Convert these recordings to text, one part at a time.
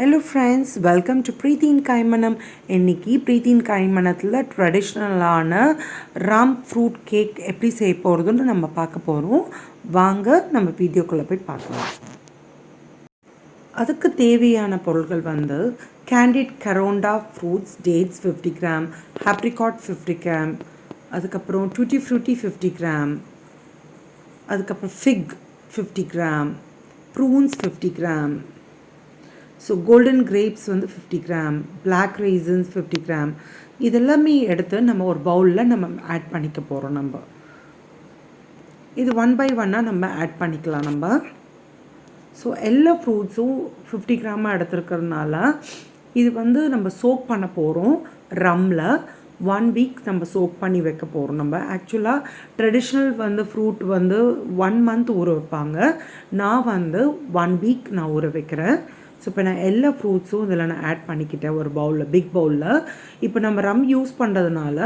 Hello friends, welcome to Preethiyin Kaimanam. இன்னைக்கு Preethiyin Kaimanamத்தில் ட்ரெடிஷ்னலான Ram fruit cake எப்படி செய்ய போகிறதுன்னு நம்ம பார்க்க போகிறோம். வாங்க நம்ம வீடியோக்குள்ளே போய் பார்க்கலாம். அதுக்கு தேவையான பொருட்கள் வந்து candied karonda fruits dates 50 grams, apricot 50 grams, அதுக்கப்புறம் டூட்டி ஃப்ரூட்டி 50 கிராம், அதுக்கப்புறம் fig 50 grams, prunes 50 grams. So golden grapes வந்து 50 கிராம், பிளாக் ரேசன்ஸ் 50 கிராம். இதெல்லாமே எடுத்து நம்ம ஒரு பவுலில் நம்ம ஆட் பண்ணிக்க போகிறோம். நம்ம இது ஒன் பை ஒன்னாக நம்ம ஆட் பண்ணிக்கலாம். நம்ம ஸோ எல்லா ஃப்ரூட்ஸும் 50 கிராமாக எடுத்துருக்கிறதுனால இது வந்து நம்ம சோக் பண்ண போகிறோம். ரம்மில் 1 வீக் நம்ம சோக் பண்ணி வைக்க போகிறோம். நம்ம ஆக்சுவலாக ட்ரெடிஷ்னல் வந்து ஃப்ரூட் வந்து 1 மந்த் ஊற வைப்பாங்க. நான் வந்து 1 வீக் நான் ஊற வைக்கிறேன். ஸோ இப்போ நான் எல்லா ஃப்ரூட்ஸும் இதில் நான் ஆட் பண்ணிக்கிட்டேன் ஒரு பவுலில், பிக் பவுலில். இப்போ நம்ம ரம் யூஸ் பண்ணுறதுனால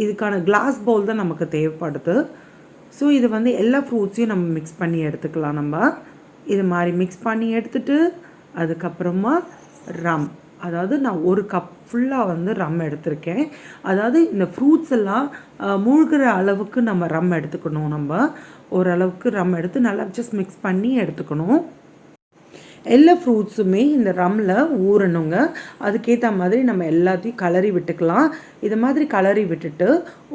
இதுக்கான கிளாஸ் பவுல் தான் நமக்கு தேவைப்படுது. ஸோ இது வந்து எல்லா ஃப்ரூட்ஸையும் நம்ம மிக்ஸ் பண்ணி எடுத்துக்கலாம். நம்ம இது மாதிரி மிக்ஸ் பண்ணி எடுத்துகிட்டு அதுக்கப்புறமா ரம், அதாவது நான் ஒரு கப் ஃபுல்லாக வந்து ரம் எடுத்திருக்கேன். அதாவது இந்த ஃப்ரூட்ஸ் எல்லாம் மூழ்கிற அளவுக்கு நம்ம ரம் எடுத்துக்கணும். நம்ம ஓரளவுக்கு ரம் எடுத்து நல்லா ஜஸ்ட் மிக்ஸ் பண்ணி எடுத்துக்கணும். எல்லா ஃப்ரூட்ஸுமே இந்த ரம்மில் ஊறணுங்க. அதுக்கேற்ற மாதிரி நம்ம எல்லாத்தையும் கலரி விட்டுக்கலாம். இது மாதிரி கலரி விட்டுட்டு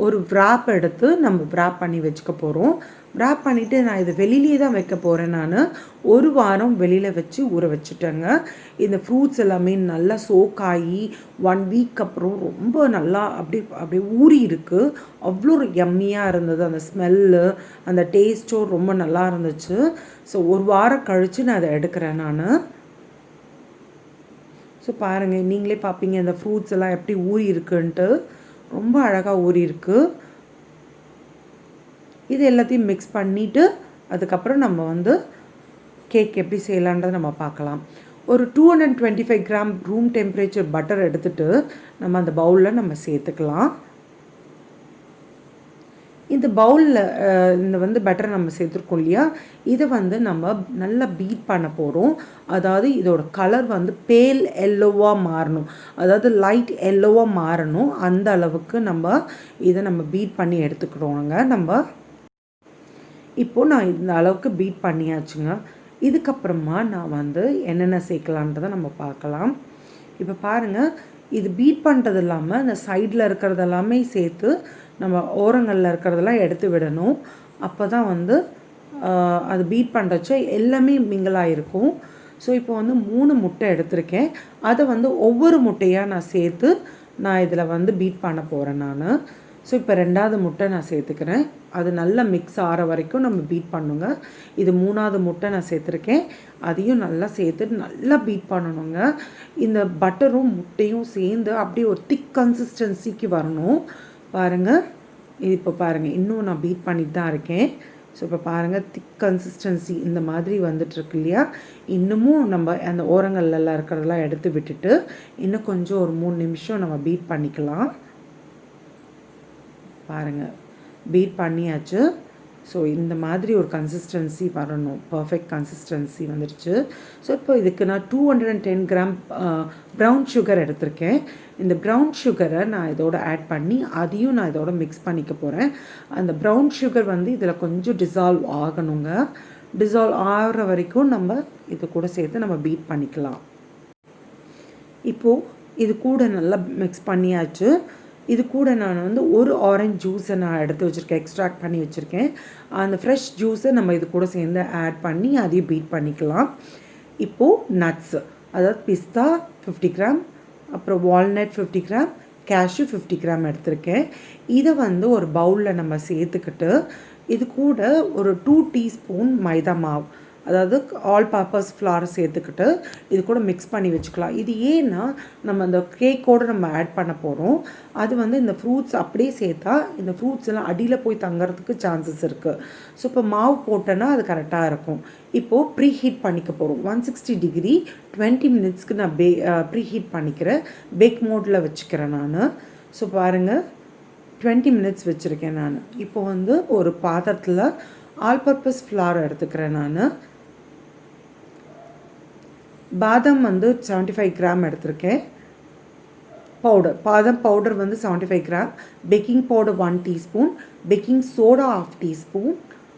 ஒரு விராப் எடுத்து நம்ம விராப் பண்ணி வச்சுக்க போகிறோம். விராப் பண்ணிவிட்டு நான் இது வெளியிலே தான் வைக்க போகிறேன். நான் ஒரு வாரம் வெளியில் வச்சு ஊற வச்சுட்டேங்க. இந்த ஃப்ரூட்ஸ் எல்லாமே நல்லா சோக் ஆகி 1 வீக் அப்புறம் ரொம்ப நல்லா அப்படியே ஊறி இருக்குது. அவ்வளோ யம்மியாக இருந்தது. அந்த ஸ்மெல்லு, அந்த டேஸ்ட்டும் ரொம்ப நல்லா இருந்துச்சு. ஸோ ஒரு வாரம் கழித்து நான் அதை எடுக்கிறேன் நான். ஸோ பாருங்கள், நீங்களே பார்ப்பீங்க இந்த ஃப்ரூட்ஸ் எல்லாம் எப்படி ஊறி இருக்குன்ட்டு. ரொம்ப அழகாக ஊறி இருக்குது. இது எல்லாத்தையும் மிக்ஸ் பண்ணிவிட்டு அதுக்கப்புறம் நம்ம வந்து கேக் எப்படி செய்யலான்றதை நம்ம பார்க்கலாம். ஒரு 225 கிராம் ரூம் டெம்பரேச்சர் பட்டர் எடுத்துகிட்டு நம்ம அந்த பவுலில் நம்ம சேர்த்துக்கலாம். இந்த பவுலில் இந்த வந்து பட்டரை நம்ம சேர்த்துருக்கோம் இல்லையா, இதை வந்து நம்ம நல்லா பீட் பண்ண போகிறோம். அதாவது இதோட கலர் வந்து பேல் எல்லோவாக மாறணும், அதாவது லைட் எல்லோவாக மாறணும். அந்த அளவுக்கு நம்ம இதை நம்ம பீட் பண்ணி எடுத்துக்கிறோங்க. நம்ம இப்போது நான் இந்த அளவுக்கு பீட் பண்ணியாச்சுங்க. இதுக்கப்புறமா நான் வந்து என்னென்ன சேர்க்கலான்றதை நம்ம பார்க்கலாம். இப்போ பாருங்கள், இது பீட் பண்ணுறது இல்லாமல் இந்த சைடில் இருக்கிறதெல்லாமே சேர்த்து நம்ம ஓரங்களில் இருக்கிறதெல்லாம் எடுத்து விடணும். அப்போ தான் வந்து அது பீட் பண்ணுறச்ச எல்லாமே மிங்கிளாக இருக்கும். ஸோ இப்போ வந்து 3 முட்டை எடுத்திருக்கேன். அதை வந்து ஒவ்வொரு முட்டையாக நான் சேர்த்து நான் இதில் வந்து பீட் பண்ண போகிறேன் நான். ஸோ இப்போ 2வது முட்டை நான் சேர்த்துக்கிறேன். அது நல்லா மிக்ஸ் ஆகிற வரைக்கும் நம்ம பீட் பண்ணுங்க. இது 3வது முட்டை நான் சேர்த்துருக்கேன். அதையும் நல்லா சேர்த்துட்டு நல்லா பீட் பண்ணணுங்க. இந்த பட்டரும் முட்டையும் சேர்ந்து அப்படியே ஒரு திக் கன்சிஸ்டன்சிக்கு வரணும். பாருங்கள், இது இப்போ பாருங்கள், இன்னும் நான் பீட் பண்ணிட்டு தான் இருக்கேன். ஸோ இப்போ பாருங்கள், திக் கன்சிஸ்டன்சி இந்த மாதிரி வந்துட்டுருக்கு இல்லையா. இன்னமும் நம்ம அந்த ஓரங்கள்லாம் இருக்கிறதெல்லாம் எடுத்து விட்டுட்டு இன்னும் கொஞ்சம் ஒரு 3 நிமிஷம் நம்ம பீட் பண்ணிக்கலாம். பாருங்கள், பீட் பண்ணியாச்சு. ஸோ இந்த மாதிரி ஒரு கன்சிஸ்டன்சி வரணும். பர்ஃபெக்ட் கன்சிஸ்டன்சி வந்துடுச்சு. ஸோ இப்போ இதுக்கு நான் 210 கிராம் ப்ரௌன் சுகர் எடுத்திருக்கேன். இந்த ப்ரௌன் சுகரை நான் இதோட ஆட் பண்ணி அதையும் நான் இதோட மிக்ஸ் பண்ணிக்க போகிறேன். அந்த ப்ரௌன் சுகர் வந்து இதில் கொஞ்சம் டிசால்வ் ஆகணுங்க. டிசால்வ் ஆகிற வரைக்கும் நம்ம இது கூட சேர்த்து நம்ம பீட் பண்ணிக்கலாம். இப்போது இது கூட நல்லா மிக்ஸ் பண்ணியாச்சு. இது கூட நான் வந்து ஒரு ஆரஞ்ச் ஜூஸை நான் எடுத்து வச்சுருக்கேன், எக்ஸ்ட்ராக்ட் பண்ணி வச்சுருக்கேன். அந்த ஃப்ரெஷ் ஜூஸை நம்ம இது கூட சேர்ந்து ஆட் பண்ணி அதையும் பீட் பண்ணிக்கலாம். இப்போது நட்ஸு, அதாவது பிஸ்தா 50 கிராம், அப்புறம் வால்நட் 50 கிராம், கேஷ்யூ 50 கிராம் எடுத்திருக்கேன். இதை வந்து ஒரு பவுலில் நம்ம சேர்த்துக்கிட்டு இது கூட ஒரு 2 டீஸ்பூன் மைதா மாவு, அதாவது ஆல் பர்பஸ் ஃப்ளார் சேர்த்துக்கிட்டு இது கூட மிக்ஸ் பண்ணி வச்சுக்கலாம். இது ஏன்னா நம்ம அந்த கேக்கோடு நம்ம ஆட் பண்ண போகிறோம். அது வந்து இந்த ஃப்ரூட்ஸ் அப்படியே சேர்த்தா இந்த ஃப்ரூட்ஸ் எல்லாம் அடியில் போய் தங்கிறதுக்கு சான்சஸ் இருக்குது. ஸோ இப்போ மாவு போட்டோன்னா அது கரெக்டாக இருக்கும். இப்போது ப்ரீ ஹீட் பண்ணிக்க போகிறோம். 160 டிகிரி 20 மினிட்ஸ்க்கு நான் ப்ரீ ஹீட் பண்ணிக்கிறேன். பேக் மோடில் வச்சுக்கிறேன் நான். ஸோ பாருங்கள், 20 மினிட்ஸ் வச்சுருக்கேன் நான். இப்போ வந்து ஒரு பாத்திரத்தில் ஆல் பர்பஸ் ஃப்ளார் எடுத்துக்கிறேன் நான். பாதாம் வந்து 75 கிராம் எடுத்திருக்கேன். பாதாம் பவுடர் வந்து 75 gram, baking powder 1 teaspoon, baking soda 1/2 teaspoon,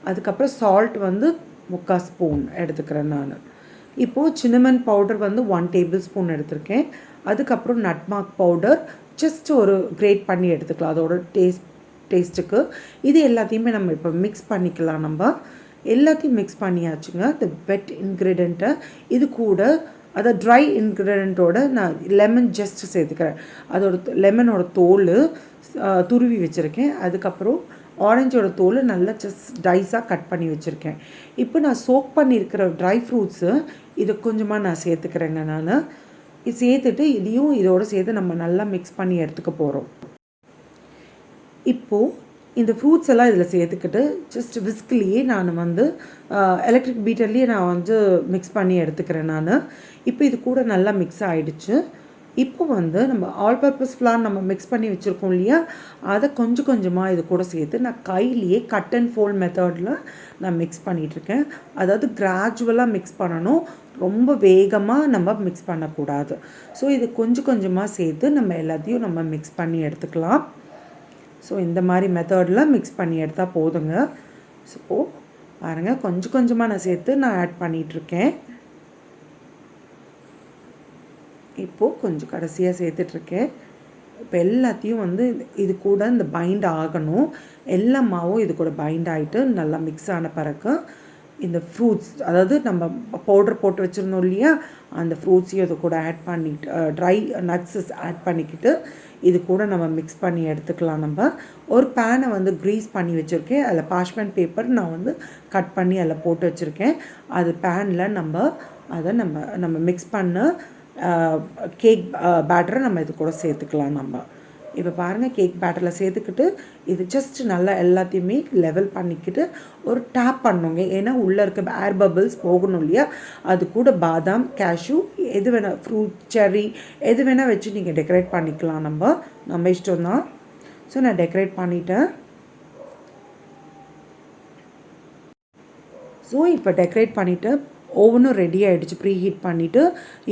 அதுக்கப்புறம் சால்ட் வந்து 3/4 ஸ்பூன் எடுத்துக்கிறேன் நான். இப்போது சின்னமன் பவுடர் வந்து 1 டேபிள் ஸ்பூன் எடுத்திருக்கேன். அதுக்கப்புறம் நட்மாக் பவுடர் ஜஸ்ட் ஒரு கிரேட் பண்ணி எடுத்துக்கலாம் அதோட டேஸ்ட்டுக்கு. இது எல்லாத்தையுமே நம்ம இப்போ மிக்ஸ் பண்ணிக்கலாம். நம்ம எல்லாத்தையும் மிக்ஸ் பண்ணியாச்சுங்க. இந்த வெட் இன்க்ரீடியண்ட்டை இது கூட அதை ட்ரை இன்க்ரீடியண்ட்டோட நான் லெமன் ஜஸ்ட் சேர்த்துக்கிறேன். அதோட லெமனோட தோல் துருவி வச்சுருக்கேன். அதுக்கப்புறம் ஆரஞ்சோட தோல் நல்லா ஜஸ்ட் டைஸாக கட் பண்ணி வச்சுருக்கேன். இப்போ நான் சோக் பண்ணியிருக்கிற ட்ரை ஃப்ரூட்ஸு இதை கொஞ்சமாக நான் சேர்த்துக்கிறேங்க. நான் இது சேர்த்துட்டு இதையும் இதோடு சேர்த்து நம்ம நல்லா மிக்ஸ் பண்ணி எடுத்துக்க போகிறோம். இப்போது இந்த ஃப்ரூட்ஸ் எல்லாம் இதில் சேர்த்துக்கிட்டு ஜஸ்ட் விஸ்க்லேயே நான் வந்து எலக்ட்ரிக் பீட்டர்லேயே நான் வந்து மிக்ஸ் பண்ணி எடுத்துக்கிறேன் நான். இப்போ இது கூட நல்லா மிக்ஸ் ஆகிடுச்சு. இப்போ வந்து நம்ம ஆல் பர்பஸ் ஃப்ளார் நம்ம மிக்ஸ் பண்ணி வச்சுருக்கோம் இல்லையா, அதை கொஞ்சம் கொஞ்சமாக இது கூட சேர்த்து நான் கையிலேயே கட் அண்ட் ஃபோல்ட் மெத்தடில் நான் மிக்ஸ் பண்ணிகிட்ருக்கேன். அதாவது கிராஜுவலாக மிக்ஸ் பண்ணணும், ரொம்ப வேகமாக நம்ம மிக்ஸ் பண்ணக்கூடாது. ஸோ இது கொஞ்சம் கொஞ்சமாக சேர்த்து நம்ம எல்லாத்தையும் நம்ம மிக்ஸ் பண்ணி எடுத்துக்கலாம். ஸோ இந்த மாதிரி மெத்தடில் மிக்ஸ் பண்ணி எடுத்தால் போதுங்க. ஸோ பாருங்கள், கொஞ்சம் கொஞ்சமாக நான் சேர்த்து நான் ஆட் பண்ணிகிட்ருக்கேன். இப்போது கொஞ்சம் கடைசியாக சேர்த்துட்ருக்கேன். இப்போ எல்லாத்தையும் வந்து இது கூட இந்த பைண்ட் ஆகணும். எல்லா மாவும் இது கூட பைண்ட் ஆகிட்டு நல்லா மிக்ஸ் ஆன பிறகு இந்த ஃப்ரூட்ஸ், அதாவது நம்ம பவுடர் போட்டு வச்சுருந்தோம் இல்லையா, அந்த ஃப்ரூட்ஸையும் இது கூட ஆட் பண்ணிட்டு ட்ரை நட்ஸஸ் ஆட் பண்ணிக்கிட்டு இது கூட நம்ம மிக்ஸ் பண்ணி எடுத்துக்கலாம். நம்ம ஒரு பேனை வந்து க்ரீஸ் பண்ணி வச்சுருக்கேன். அதில் பார்ச்மெண்ட் பேப்பர் நான் வந்து கட் பண்ணி அதில் போட்டு வச்சுருக்கேன். அது பேனில் அதை நம்ம மிக்ஸ் பண்ண கேக் பேட்டரை நம்ம இது கூட சேர்த்துக்கலாம். நம்ம இப்போ பாருங்கள், கேக் பேட்டரில் சேர்த்துக்கிட்டு இது ஜஸ்ட் நல்லா எல்லாத்தையுமே லெவல் பண்ணிக்கிட்டு ஒரு டேப் பண்ணுங்க. ஏன்னா உள்ளே இருக்க ஏர் பபிள்ஸ் போகணும் இல்லையா. அது கூட பாதாம், கேஷ்யூ, எது வேணால் ஃப்ரூட், செர்ரி எது வேணால் வச்சு நீங்கள் டெக்கரேட் பண்ணிக்கலாம். நம்ம இஷ்டம் தான். ஸோ நான் டெக்கரேட் பண்ணிட்டேன். ஸோ இப்போ டெக்கரேட் பண்ணிவிட்டு ஓவனும் ரெடி ஆகிடுச்சு ப்ரீ ஹீட் பண்ணிவிட்டு.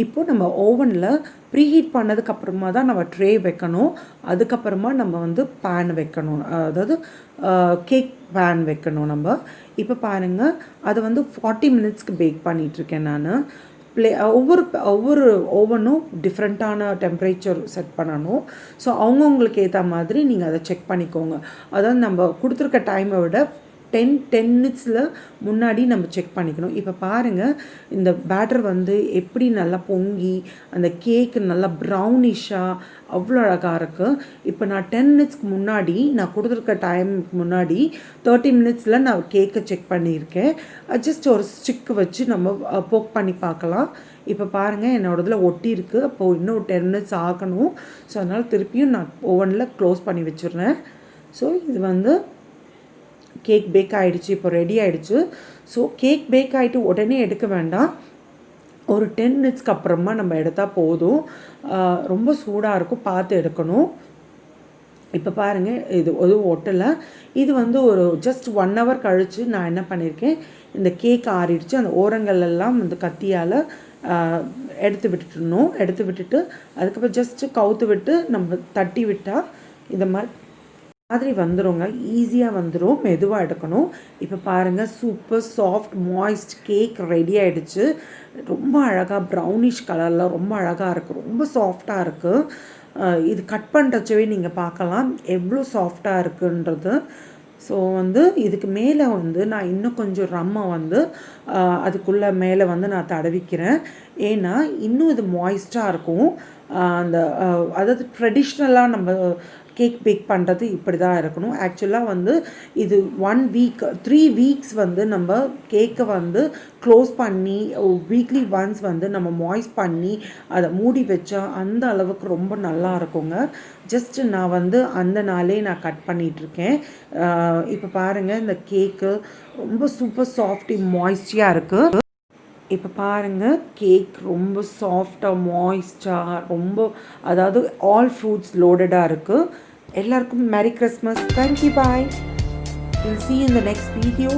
இப்போது நம்ம ஓவனில் ப்ரீ ஹீட் பண்ணதுக்கப்புறமா தான் நம்ம ட்ரே வைக்கணும். அதுக்கப்புறமா நம்ம வந்து பேன் வைக்கணும், அதாவது கேக் பேன் வைக்கணும். நம்ம இப்போ பாருங்கள், அதை வந்து 40 மினிட்ஸ்க்கு பேக் பண்ணிகிட்ருக்கேன் நான். ஒவ்வொரு ஓவனும் டிஃப்ரெண்ட்டான டெம்பரேச்சர் செட் பண்ணணும். ஸோ அவங்கவுங்களுக்கு ஏற்ற மாதிரி நீங்கள் அதை செக் பண்ணிக்கோங்க. அதாவது நம்ம கொடுத்துருக்க டைமை விட 10 மினிட்ஸில் முன்னாடி நம்ம செக் பண்ணிக்கணும். இப்போ பாருங்கள், இந்த பேட்டர் வந்து எப்படி நல்லா பொங்கி அந்த கேக்கு நல்லா ப்ரௌனிஷாக அவ்வளோ அழகாக இருக்குது. இப்போ நான் 10 மினிட்ஸ்க்கு முன்னாடி, நான் கொடுத்துருக்க டைமுக்கு முன்னாடி 30 மினிட்ஸில் நான் கேக்கை செக் பண்ணியிருக்கேன். ஜஸ்ட் ஒரு ஸ்டிக்கு வச்சு நம்ம போக் பண்ணி பார்க்கலாம். இப்போ பாருங்கள், என்னோடதில் ஒட்டி இருக்குது. அப்போது இன்னும் 10 மினிட்ஸ் ஆகணும். ஸோ அதனால் திருப்பியும் நான் ஓவனில் க்ளோஸ் பண்ணி வச்சுருந்தேன். ஸோ இது வந்து கேக் பேக் ஆகிடுச்சு, இப்போ ரெடி ஆகிடுச்சு. ஸோ கேக் பேக் ஆகிட்டு உடனே எடுக்க வேண்டாம், ஒரு 10 மினிட்ஸ்க்கு அப்புறமா நம்ம எடுத்தால் போதும். ரொம்ப சூடாக இருக்கும், பார்த்து எடுக்கணும். இப்போ பாருங்கள், இது ஒரு ஒட்டலை. இது வந்து ஒரு ஜஸ்ட் 1 hour கழித்து நான் என்ன பண்ணியிருக்கேன், இந்த கேக் ஆறிடுச்சு. அந்த ஓரங்கள்லாம் வந்து கத்தியால் எடுத்து விட்டுட்டணும். எடுத்து விட்டுட்டு அதுக்கப்புறம் ஜஸ்ட்டு கவுத்து விட்டு நம்ம தட்டி விட்டால் இந்த மாதிரி வந்துடுங்க. ஈஸியாக வந்துடும், மெதுவாக எடுக்கணும். இப்போ பாருங்கள், super soft moist cake ready ஆகிடுச்சு. ரொம்ப அழகாக ப்ரௌனிஷ் கலரில் ரொம்ப அழகாக இருக்குது, ரொம்ப சாஃப்டாக இருக்குது. இது கட் பண்ணுறச்சவே நீங்கள் பார்க்கலாம் எவ்வளோ சாஃப்டாக இருக்குன்றது. ஸோ வந்து இதுக்கு மேலே வந்து நான் இன்னும் கொஞ்சம் ரம்மை வந்து அதுக்குள்ளே மேலே வந்து நான் தடவிக்கிறேன். ஏன்னா இன்னும் இது மாய்ஸ்டாக இருக்கும். அந்த அதாவது ட்ரெடிஷ்னலாக நம்ம கேக் பேக் பண்ணுறது இப்படி தான் இருக்கணும். ஆக்சுவலாக வந்து இது 1 வீக் 3 வீக்ஸ் வந்து நம்ம கேக்கை வந்து க்ளோஸ் பண்ணி வீக்லி ஒன்ஸ் வந்து நம்ம மாய்ஸ் பண்ணி அதை மூடி வச்சா அந்த அளவுக்கு ரொம்ப நல்லா இருக்குங்க. ஜஸ்ட்டு நான் வந்து அந்த நாளே நான் கட் பண்ணிகிட்ருக்கேன். இப்போ பாருங்கள், இந்த கேக்கு ரொம்ப சூப்பர் சாஃப்டி மாய்ஸ்டியாக இருக்குது. இப்போ பாருங்கள், கேக் ரொம்ப சாஃப்டாக மாய்ஸ்டாக ரொம்ப, அதாவது ஆல் ஃப்ரூட்ஸ் லோடடாக இருக்குது. எல்லாருக்கும் merry Christmas. Thank you, bye. We'll see you in the next video.